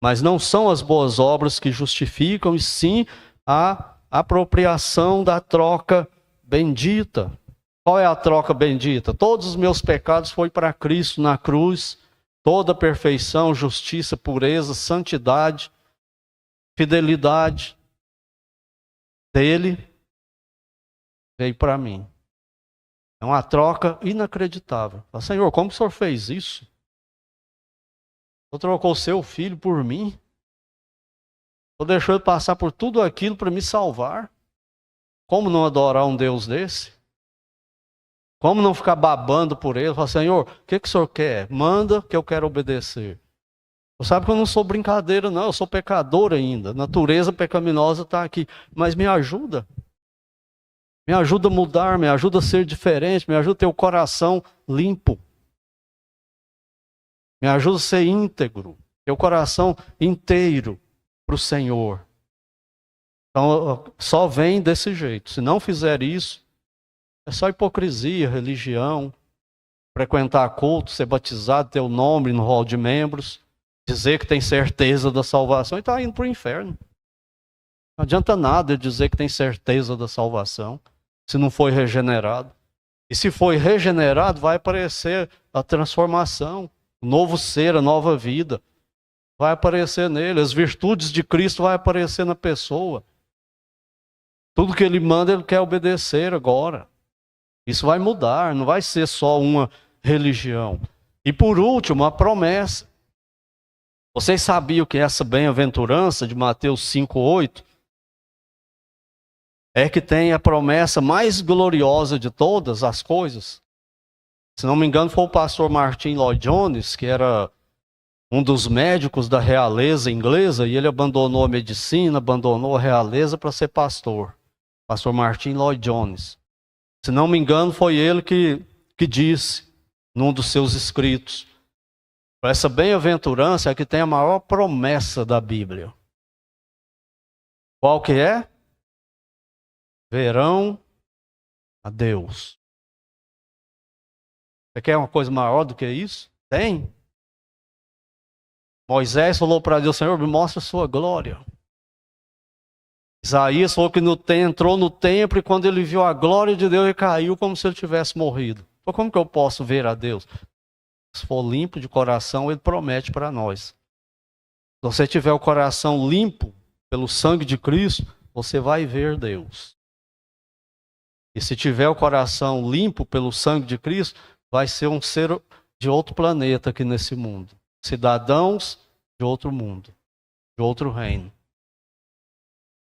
Mas não são as boas obras que justificam, e sim a apropriação da troca bendita. Qual é a troca bendita? Todos os meus pecados foram para Cristo na cruz, toda perfeição, justiça, pureza, santidade, fidelidade dele veio para mim. É uma troca inacreditável. Fala, Senhor, como o Senhor fez isso? O Senhor trocou o seu filho por mim? O Senhor deixou ele passar por tudo aquilo para me salvar? Como não adorar um Deus desse? Como não ficar babando por ele? Fala, Senhor, o que o Senhor quer? Manda que eu quero obedecer. Você sabe que eu não sou brincadeira, não. Eu sou pecador ainda. A natureza pecaminosa está aqui. Mas me ajuda. Me ajuda a mudar, me ajuda a ser diferente, me ajuda a ter o coração limpo. Me ajuda a ser íntegro, ter o coração inteiro para o Senhor. Então, só vem desse jeito. Se não fizer isso, é só hipocrisia, religião, frequentar culto, ser batizado, ter o nome no rol de membros, dizer que tem certeza da salvação e está indo para o inferno. Não adianta nada dizer que tem certeza da salvação, se não foi regenerado. E se foi regenerado, vai aparecer a transformação, o novo ser, a nova vida. Vai aparecer nele, as virtudes de Cristo vai aparecer na pessoa. Tudo que ele manda, ele quer obedecer agora. Isso vai mudar, não vai ser só uma religião. E por último, a promessa. Vocês sabiam que essa bem-aventurança de Mateus 5:8 é que tem a promessa mais gloriosa de todas as coisas? Se não me engano, foi o pastor Martin Lloyd Jones, que era um dos médicos da realeza inglesa, e ele abandonou a medicina, abandonou a realeza para ser pastor. Pastor Martin Lloyd Jones. Se não me engano, foi ele que disse, num dos seus escritos, essa bem-aventurança é que tem a maior promessa da Bíblia. Qual que é? Verão a Deus. Você quer uma coisa maior do que isso? Tem. Moisés falou para Deus, Senhor, me mostra a sua glória. Isaías falou que entrou no templo e quando ele viu a glória de Deus, ele caiu como se ele tivesse morrido. Então, como que eu posso ver a Deus? Se for limpo de coração, ele promete para nós. Se você tiver o coração limpo pelo sangue de Cristo, você vai ver Deus. E se tiver o coração limpo pelo sangue de Cristo, vai ser um ser de outro planeta aqui nesse mundo. Cidadãos de outro mundo, de outro reino.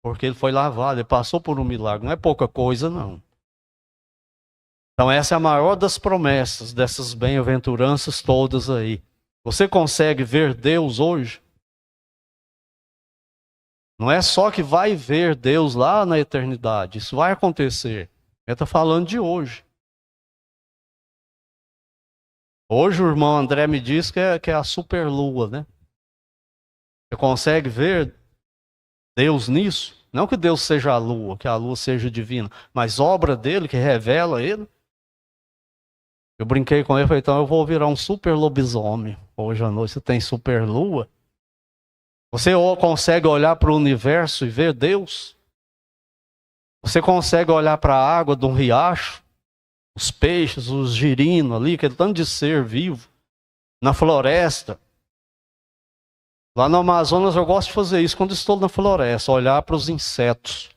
Porque ele foi lavado, ele passou por um milagre. Não é pouca coisa, não. Então essa é a maior das promessas, dessas bem-aventuranças todas aí. Você consegue ver Deus hoje? Não é só que vai ver Deus lá na eternidade. Isso vai acontecer. Ele está falando de hoje. Hoje o irmão André me diz que é a superlua, né? Você consegue ver Deus nisso? Não que Deus seja a lua, que a lua seja divina, mas obra dele que revela ele. Eu brinquei com ele, falei, então eu vou virar um super lobisomem. Hoje à noite você tem super lua. Você consegue olhar para o universo e ver Deus? Você consegue olhar para a água de um riacho, os peixes, os girinos ali, aquele tanto de ser vivo, na floresta? Lá no Amazonas eu gosto de fazer isso quando estou na floresta, olhar para os insetos.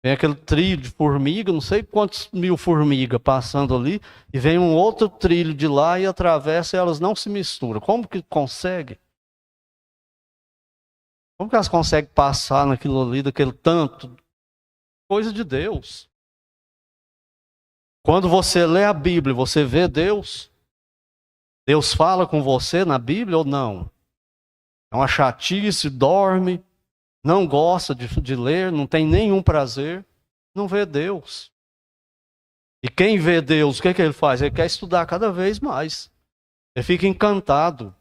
Vem aquele trilho de formiga, não sei quantos mil formigas passando ali, e vem um outro trilho de lá e atravessa e elas não se misturam. Como que consegue? Como que elas conseguem passar naquilo ali, daquele tanto? Coisa de Deus. Quando você lê a Bíblia, você vê Deus? Deus fala com você na Bíblia ou não? É uma chatice, dorme, não gosta de ler, não tem nenhum prazer, não vê Deus. E quem vê Deus, o que ele faz? Ele quer estudar cada vez mais. Ele fica encantado.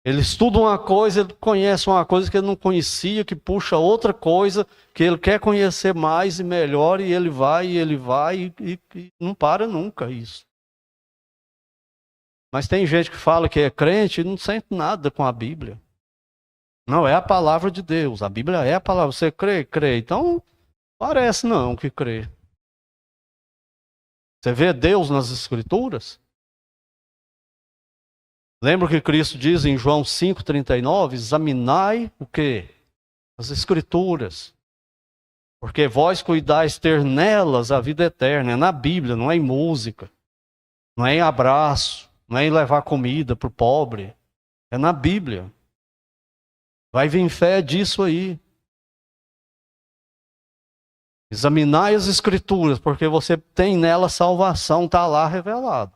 Ele estuda uma coisa, ele conhece uma coisa que ele não conhecia, que puxa outra coisa, que ele quer conhecer mais e melhor, e ele vai e não para nunca isso. Mas tem gente que fala que é crente e não sente nada com a Bíblia. Não, é a palavra de Deus. A Bíblia é a palavra. Você crê? Crê. Então, parece não que crê. Você vê Deus nas Escrituras? Lembra que Cristo diz em João 5,39? Examinai o quê? As Escrituras. Porque vós cuidais ter nelas a vida eterna. É na Bíblia, não é em música. Não é em abraço. Não é em levar comida para o pobre. É na Bíblia. Vai vir fé disso aí. Examinai as Escrituras, porque você tem nela salvação, está lá revelado.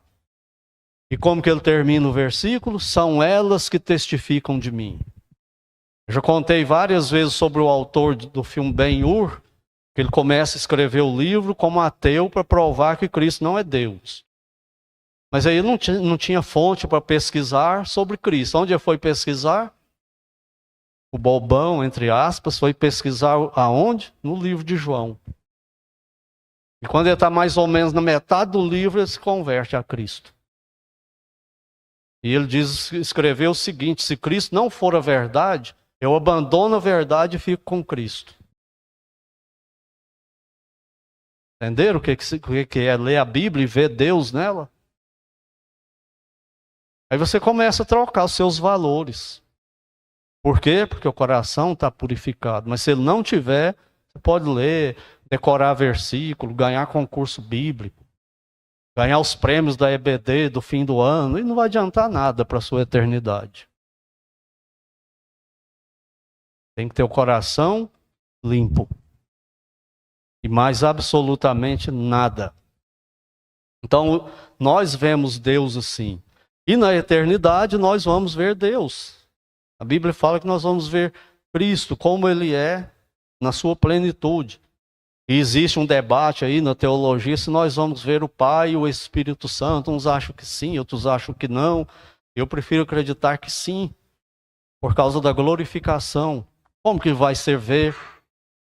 E como que ele termina o versículo? São elas que testificam de mim. Eu já contei várias vezes sobre o autor do filme Ben-Hur, que ele começa a escrever o livro como ateu para provar que Cristo não é Deus. Mas aí ele não tinha fonte para pesquisar sobre Cristo. Onde ele foi pesquisar? O bobão, entre aspas, foi pesquisar aonde? No livro de João. E quando ele está mais ou menos na metade do livro, ele se converte a Cristo. E ele escreveu o seguinte: se Cristo não for a verdade, eu abandono a verdade e fico com Cristo. Entenderam o que é ler a Bíblia e ver Deus nela? Aí você começa a trocar os seus valores. Por quê? Porque o coração está purificado. Mas se ele não tiver, você pode ler, decorar versículo, ganhar concurso bíblico, ganhar os prêmios da EBD do fim do ano, e não vai adiantar nada para a sua eternidade. Tem que ter o coração limpo. E mais absolutamente nada. Então, nós vemos Deus assim. E na eternidade nós vamos ver Deus. A Bíblia fala que nós vamos ver Cristo como Ele é na sua plenitude. E existe um debate aí na teologia se nós vamos ver o Pai e o Espírito Santo. Uns acham que sim, outros acham que não. Eu prefiro acreditar que sim, por causa da glorificação. Como que vai ser ver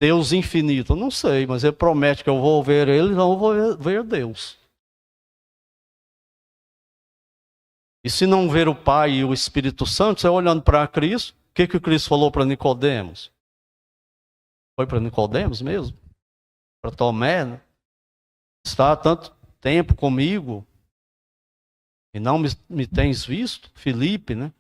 Deus infinito? Eu não sei, mas Ele promete que eu vou ver Ele, então eu vou ver Deus. E se não ver o Pai e o Espírito Santo, você olhando para Cristo, o que o Cristo falou para Nicodemos? Foi para Nicodemos mesmo? Para Tomé, né? Está há tanto tempo comigo e não me tens visto? Filipe, né?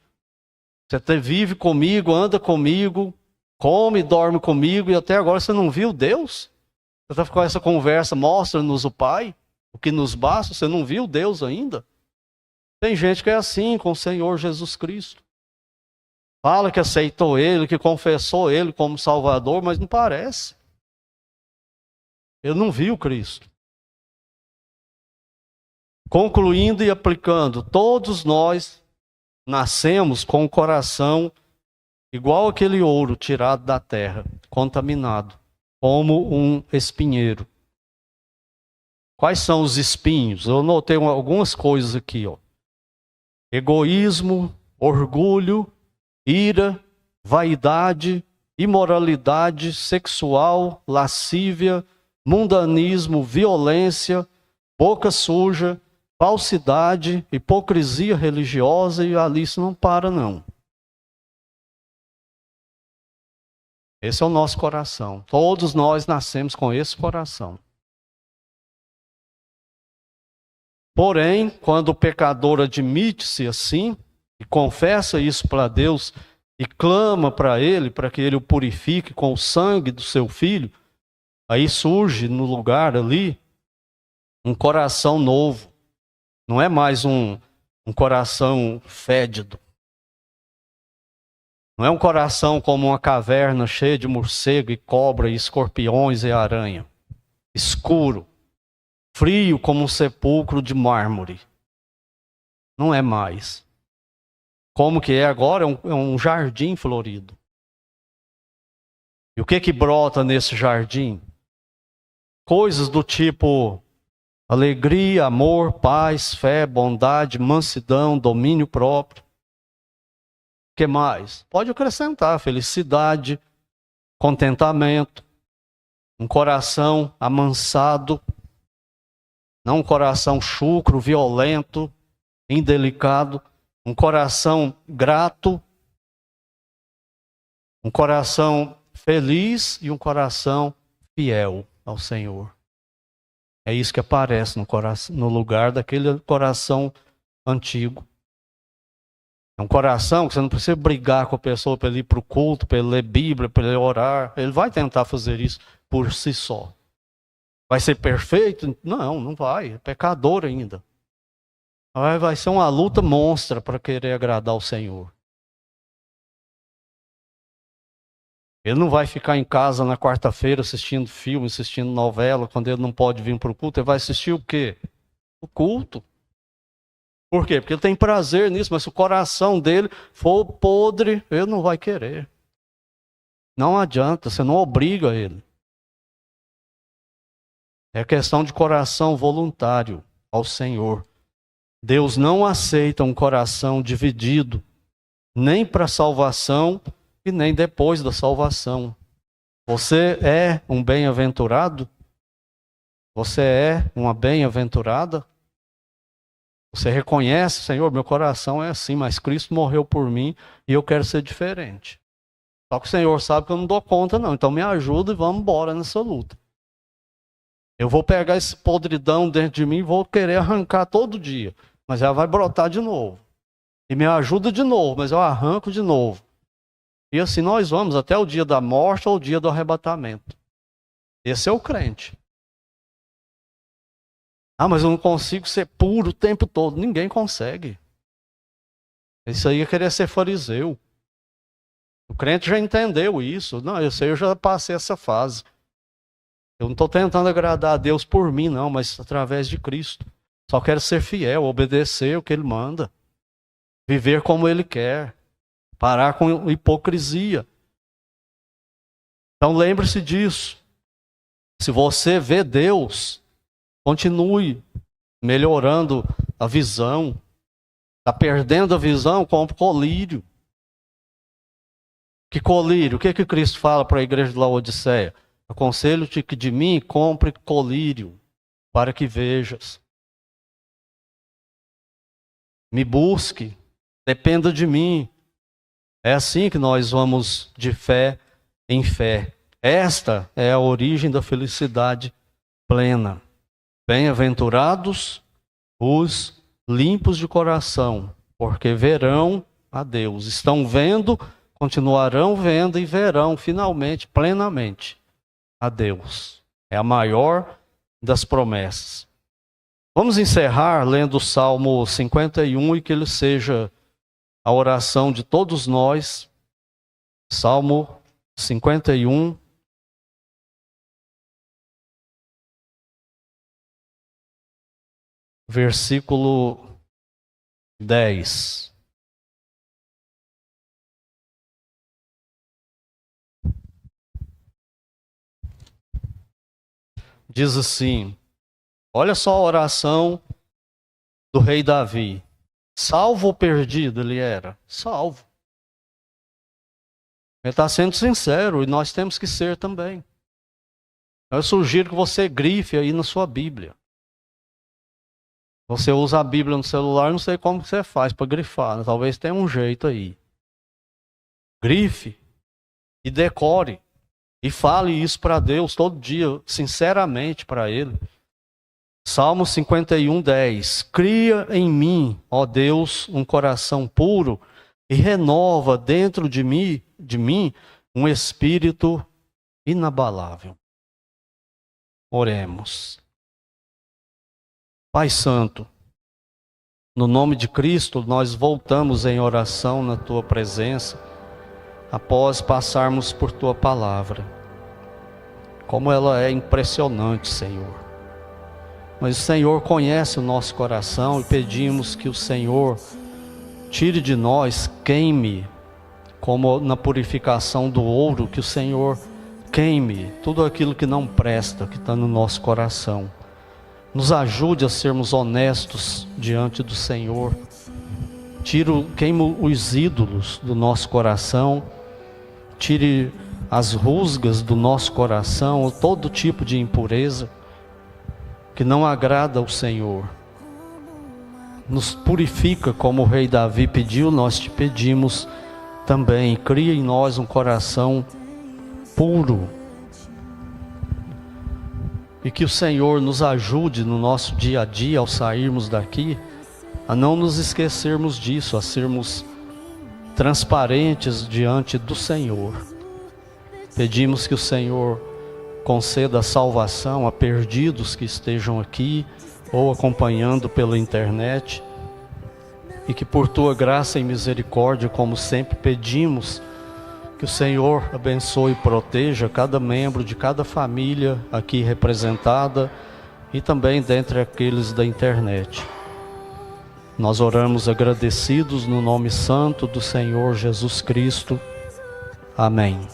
Você vive comigo, anda comigo, come e dorme comigo e até agora você não viu Deus? Você está com essa conversa, mostra-nos o Pai, o que nos basta, você não viu Deus ainda? Tem gente que é assim com o Senhor Jesus Cristo. Fala que aceitou Ele, que confessou Ele como Salvador, mas não parece. Ele não viu Cristo. Concluindo e aplicando, todos nós nascemos com o coração igual aquele ouro tirado da terra, contaminado, como um espinheiro. Quais são os espinhos? Eu notei algumas coisas aqui, ó. Egoísmo, orgulho, ira, vaidade, imoralidade sexual, lascívia, mundanismo, violência, boca suja, falsidade, hipocrisia religiosa, e a lista não para não. Esse é o nosso coração. Todos nós nascemos com esse coração. Porém, quando o pecador admite-se assim, e confessa isso para Deus, e clama para Ele, para que Ele o purifique com o sangue do seu Filho, aí surge no lugar ali um coração novo. Não é mais um coração fédido. Não é um coração como uma caverna cheia de morcego e cobra e escorpiões e aranha. Escuro, frio como um sepulcro de mármore. Não é mais. Como que é agora? É um jardim florido. E o que brota nesse jardim? Coisas do tipo alegria, amor, paz, fé, bondade, mansidão, domínio próprio. O que mais? Pode acrescentar felicidade, contentamento, um coração amansado, não um coração chucro, violento, indelicado, um coração grato, um coração feliz e um coração fiel ao Senhor. É isso que aparece no lugar daquele coração antigo. É um coração que você não precisa brigar com a pessoa para ele ir para o culto, para ele ler Bíblia, para ele orar. Ele vai tentar fazer isso por si só. Vai ser perfeito? Não, não vai. É pecador ainda. Vai ser uma luta monstra para querer agradar o Senhor. Ele não vai ficar em casa na quarta-feira assistindo filme, assistindo novela, quando ele não pode vir para o culto. Ele vai assistir o quê? O culto. Por quê? Porque ele tem prazer nisso, mas se o coração dele for podre, ele não vai querer. Não adianta, você não obriga ele. É questão de coração voluntário ao Senhor. Deus não aceita um coração dividido, nem para a salvação e nem depois da salvação. Você é um bem-aventurado? Você é uma bem-aventurada? Você reconhece, Senhor, meu coração é assim, mas Cristo morreu por mim e eu quero ser diferente. Só que o Senhor sabe que eu não dou conta, não. Então me ajuda e vamos embora nessa luta. Eu vou pegar esse podridão dentro de mim e vou querer arrancar todo dia. Mas ela vai brotar de novo. E me ajuda de novo, mas eu arranco de novo. E assim nós vamos até o dia da morte ou o dia do arrebatamento. Esse é o crente. Ah, mas eu não consigo ser puro o tempo todo. Ninguém consegue. Isso aí é querer ser fariseu. O crente já entendeu isso. Não, eu já passei essa fase. Eu não estou tentando agradar a Deus por mim, não, mas através de Cristo. Só quero ser fiel, obedecer o que Ele manda. Viver como Ele quer. Parar com hipocrisia. Então lembre-se disso. Se você vê Deus, continue melhorando a visão. Está perdendo a visão, compre colírio. Que colírio? O que Cristo fala para a igreja de Laodiceia? Aconselho-te que de mim compre colírio, para que vejas. Me busque, dependa de mim. É assim que nós vamos de fé em fé. Esta é a origem da felicidade plena. Bem-aventurados os limpos de coração, porque verão a Deus. Estão vendo, continuarão vendo e verão finalmente, plenamente, a Deus. É a maior das promessas. Vamos encerrar lendo o Salmo 51 e que ele seja a oração de todos nós. Salmo 51. Versículo 10. Diz assim, olha só a oração do rei Davi. Salvo ou perdido ele era? Salvo. Ele está sendo sincero e nós temos que ser também. Eu sugiro que você grife aí na sua Bíblia. Você usa a Bíblia no celular, não sei como você faz para grifar. Talvez tenha um jeito aí. Grife e decore. E fale isso para Deus todo dia, sinceramente para Ele. Salmo 51:10. Cria em mim, ó Deus, um coração puro e renova dentro de mim um espírito inabalável. Oremos. Pai Santo, no nome de Cristo, nós voltamos em oração na Tua presença, após passarmos por Tua palavra. Como ela é impressionante, Senhor. Mas o Senhor conhece o nosso coração e pedimos que o Senhor tire de nós, queime, como na purificação do ouro, que o Senhor queime tudo aquilo que não presta, que está no nosso coração. Nos ajude a sermos honestos diante do Senhor. Queime os ídolos do nosso coração. Tire as rusgas do nosso coração, todo tipo de impureza que não agrada ao Senhor. Nos purifica como o rei Davi pediu, nós te pedimos também. Cria em nós um coração puro. E que o Senhor nos ajude no nosso dia a dia, ao sairmos daqui, a não nos esquecermos disso, a sermos transparentes diante do Senhor. Pedimos que o Senhor conceda salvação a perdidos que estejam aqui ou acompanhando pela internet, e que por Tua graça e misericórdia, como sempre pedimos, que o Senhor abençoe e proteja cada membro de cada família aqui representada e também dentre aqueles da internet. Nós oramos agradecidos no nome santo do Senhor Jesus Cristo. Amém.